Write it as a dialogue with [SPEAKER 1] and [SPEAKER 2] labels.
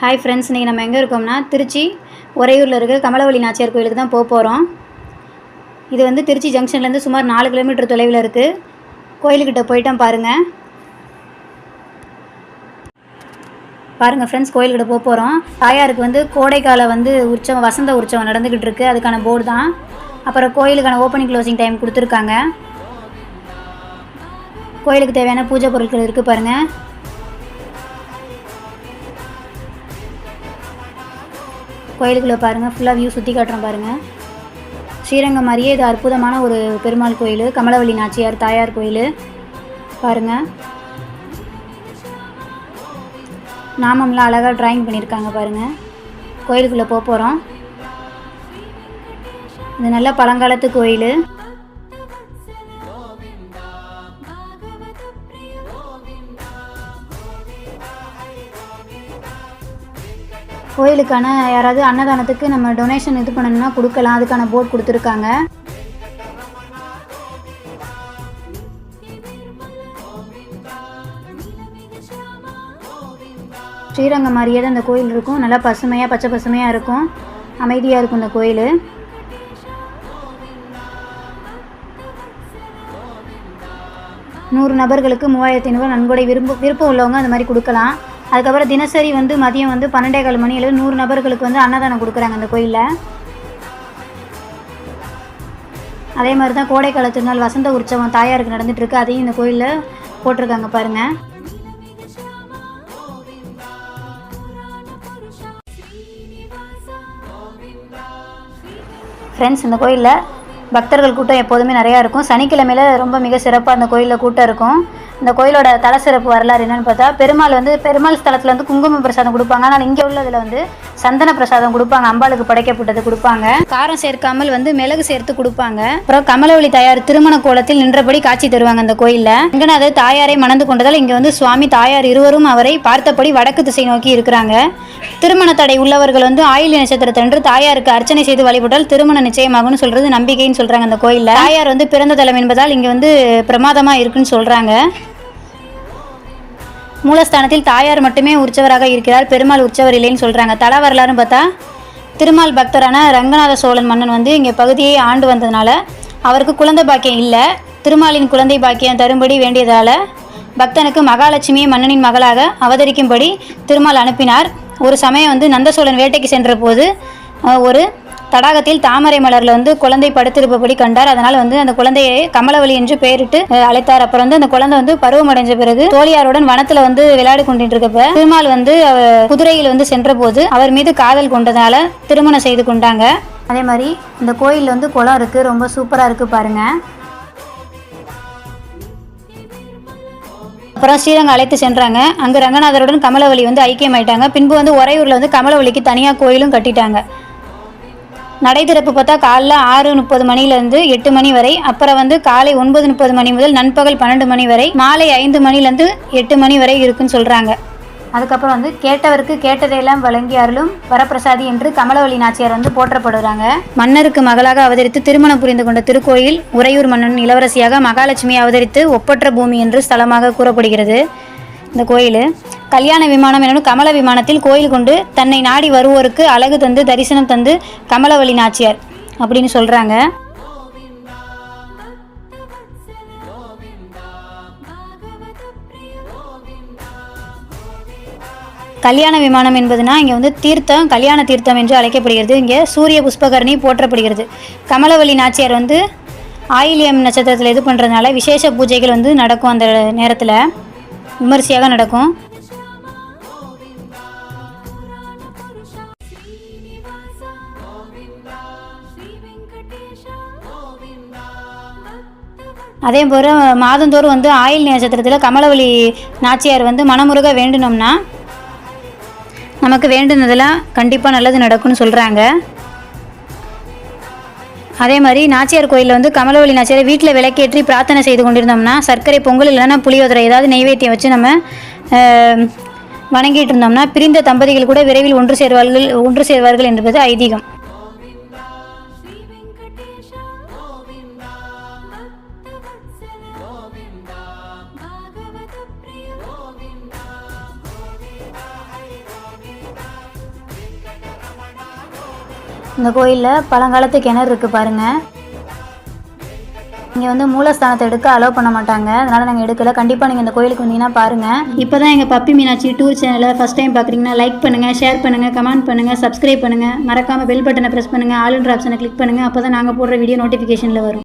[SPEAKER 1] Hi friends, இன்றைக்கி நம்ம எங்கே இருக்கோம்னா திருச்சி உறையூரில் இருக்க கமலவள்ளி நாச்சியார் கோயிலுக்கு தான் போக போகிறோம். இது வந்து திருச்சி ஜங்ஷன்லேருந்து சுமார் 4 கிலோமீட்டர் தொலைவில் இருக்குது. கோயிலுக்கிட்ட போயிட்டோம் பாருங்கள். ஃப்ரெண்ட்ஸ், கோயிலுக்கிட்ட போக போகிறோம். தாயாருக்கு வந்து கோடைக்கால உற்சவம், வசந்த உற்சவம் நடந்துக்கிட்டு இருக்குது. அதுக்கான போர்டு தான். அப்புறம் கோயிலுக்கான ஓப்பனிங் க்ளோசிங் டைம் கொடுத்துருக்காங்க. கோயிலுக்கு தேவையான பூஜை பொருட்கள் இருக்குது பாருங்கள். கோயிலுக்குள்ளே பாருங்கள், ஃபுல்லாக வியூ சுற்றி காட்டுறோம் பாருங்கள். ஸ்ரீரங்கம் மாதிரியே இது அற்புதமான ஒரு பெருமாள் கோயில், கமலவள்ளி நாச்சியார் தாயார் கோயில் பாருங்கள். நாமம்லாம் அழகாக ட்ராயிங் பண்ணியிருக்காங்க பாருங்கள். கோயிலுக்குள்ளே போக போகிறோம். இது நல்ல பழங்காலத்து கோயில். கோயிலுக்கான யாராவது அன்னதானத்துக்கு நம்ம டொனேஷன் இது பண்ணணும்னா கொடுக்கலாம். அதுக்கான போர்டு கொடுத்துருக்காங்க. ஸ்ரீரங்கம் மாதிரியே தான் இந்த கோயில் இருக்கும். நல்லா பசுமையாக, பச்சை பசுமையாக இருக்கும். அமைதியாக இருக்கும் இந்த கோயில். நூறு நபர்களுக்கு 3500 நன்கொடை விருப்பம் உள்ளவங்க அந்த மாதிரி கொடுக்கலாம். அதுக்கப்புறம் தினசரி மதியம் 12:15 மணியில் 100 நபர்களுக்கு அன்னதானம் கொடுக்குறாங்க இந்த கோயிலில். அதே மாதிரி தான் கோடைக்கால திருநாள் வசந்த உற்சவம் தாயாருக்கு நடந்துகிட்ருக்கு. அதையும் இந்த கோயிலில் போட்டிருக்காங்க பாருங்கள். ஃப்ரெண்ட்ஸ், இந்த கோயிலில் பக்தர்கள் கூட்டம் எப்போதுமே நிறையா இருக்கும். சனிக்கிழமையில் ரொம்ப மிக சிறப்பாக அந்த கோயிலில் கூட்டம் இருக்கும். இந்த கோயிலோட தல சிறப்பு வரலாறு என்னென்னு பார்த்தா, பெருமாள் ஸ்தலத்தில் குங்கும பிரசாதம் கொடுப்பாங்க. ஆனால் இங்கே உள்ளதில் சந்தன பிரசாதம் கொடுப்பாங்க. அம்பாளுக்கு படைக்கப்பட்டது கொடுப்பாங்க. காரம் சேர்க்காமல் மிளகு சேர்த்து கொடுப்பாங்க. அப்புறம் கமலவள்ளி தாயார் திருமண கோலத்தில் நின்றபடி காட்சி தருவாங்க அந்த கோயிலில். ரங்கநாதர் தாயாரை மணந்து கொண்டதால் இங்கே சுவாமி தாயார் இருவரும் அவரை பார்த்தபடி வடக்கு திசை நோக்கி இருக்கிறாங்க. திருமண தடை உள்ளவர்கள் ஆயில்ய நட்சத்திரத்தன்று தாயாருக்கு அர்ச்சனை செய்து வழிபட்டால் திருமணம் நிச்சயமாகும்னு சொல்றது நம்பிக்கைன்னு சொல்றாங்க. அந்த கோயிலில் தாயார் பிறந்த தலம் என்பதால் இங்கே பிரமாதமாக இருக்குன்னு சொல்றாங்க. மூலஸ்தானத்தில் தாயார் மட்டுமே உற்சவராக இருக்கிறார், பெருமாள் உற்சவர் இல்லைன்னு சொல்கிறாங்க. தல வரலாறுன்னு பார்த்தா, திருமால் பக்தரான ரங்கநாத சோழன் மன்னன் இங்கே பகுதியை ஆண்டு வந்ததுனால அவருக்கு குழந்தை பாக்கியம் இல்லை. திருமாலின் குழந்தை பாக்கியம் தரும்படி வேண்டியதால் பக்தனுக்கு மகாலட்சுமியை மன்னனின் மகளாக அவதரிக்கும்படி திருமால் அனுப்பினார். ஒரு சமயம் நந்தசோழன் வேட்டைக்கு சென்ற போது ஒரு தடாகத்தில் தாமரை மலரில் குழந்தை படுத்திருப்பபடி கண்டார். அதனால் அந்த குழந்தையை கமலவள்ளி என்று பெயரிட்டு அழைத்தார். அப்புறம் அந்த குழந்தை பருவமடைஞ்ச பிறகு தோழியாருடன் வனத்தில் விளையாடி கொண்டிட்டு இருக்கப்ப திருமால் குதிரையில் சென்ற போது அவர் மீது காதல் கொண்டதால திருமணம் செய்து கொண்டாங்க. அதே மாதிரி இந்த கோயில் குளம் இருக்குது, ரொம்ப சூப்பராக இருக்குது பாருங்கள். அப்புறம் ஸ்ரீரங்கம் அழைத்து சென்றாங்க. அங்கே ரங்கநாதருடன் கமலவள்ளி ஐக்கியமாயிட்டாங்க. பின்பு உறையூரில் கமலவள்ளிக்கு தனியாக கோயிலும் கட்டிட்டாங்க. நடை திறப்பு பார்த்தா காலைல 6:30 மணிலேருந்து 8 மணி வரை, அப்புறம் காலை 9:30 மணி முதல் நண்பகல் 12 மணி வரை, மாலை 5 மணிலேருந்து 8 மணி வரை இருக்குன்னு சொல்கிறாங்க. அதுக்கப்புறம் கேட்டவருக்கு கேட்டதையெல்லாம் வழங்கி அருளும் வரப்பிரசாதி என்று கமலவள்ளி நாச்சியார் போற்றப்படுறாங்க. மன்னருக்கு மகளாக அவதரித்து திருமணம் புரிந்து கொண்ட திருக்கோயில் உறையூர் மன்னன் இளவரசியாக மகாலட்சுமியை அவதரித்து ஒப்பற்ற பூமி என்று ஸ்தலமாக கூறப்படுகிறது. இந்த கோயில் கல்யாண விமானம் என்னும் கமல விமானத்தில் கோயில் கொண்டு தன்னை நாடி வருவோருக்கு அழகு தந்து தரிசனம் தந்து கமலவள்ளி நாச்சியார் அப்படின்னு சொல்கிறாங்க. கல்யாண விமானம் என்பதுனா இங்கே தீர்த்தம், கல்யாண தீர்த்தம் என்று அழைக்கப்படுகிறது. இங்கே சூரிய புஷ்பகரணி போற்றப்படுகிறது. கமலவள்ளி நாச்சியார் ஆயில்யம் நட்சத்திரத்தில் இது பண்ணுறதுனால விசேஷ பூஜைகள் நடக்கும். அந்த நேரத்தில் விமர்சையாக நடக்கும். அதே போல் மாதந்தோறும் ஆயில் நட்சத்திரத்தில் கமலவள்ளி நாச்சியார் மனமுருக வேண்டணும்னா நமக்கு வேண்டுனதெல்லாம் கண்டிப்பாக நல்லது நடக்கும்னு சொல்கிறாங்க. அதே மாதிரி நாச்சியார் கோயிலில் கமலவள்ளி நாச்சியார் வீட்டில் விளக்கேற்றி பிரார்த்தனை செய்து கொண்டிருந்தோம்னா, சர்க்கரை பொங்கல் இல்லைன்னா புளியோதரை ஏதாவது நெய்வேத்தியம் வச்சு நம்ம வணங்கிட்டு இருந்தோம்னா பிரிந்த தம்பதிகள் கூட விரைவில் ஒன்று சேர்வார்கள் என்பது ஐதீகம். இந்த கோயிலில் பழங்காலத்து கிணறு இருக்குது பாருங்கள். இங்கே வந்து மூலஸ்தானத்தை எடுக்க அலோவ் பண்ண மாட்டாங்க, அதனால் நாங்கள் எடுக்கலை. கண்டிப்பாக நீங்கள் இந்த கோயிலுக்கு வந்தீங்கன்னா பாருங்கள். இப்போ தான் எங்கள் பப்பி மீனாட்சி டூர் சேனலை ஃபஸ்ட் டைம் பார்க்குறீங்கன்னா லைக் பண்ணுங்கள், ஷேர் பண்ணுங்கள், கமெண்ட் பண்ணுங்கள், சப்ஸ்கிரைப் பண்ணுங்கள். மறக்காமல் பெல் பட்டனை ப்ரெஸ் பண்ணுங்கள், ஆல் என்ற ஆப்ஷனை கிளிக் பண்ணுங்கள். அப்போ தான் நாங்கள் போடுற வீடியோ நோட்டிஃபிகேஷனில் வரும்.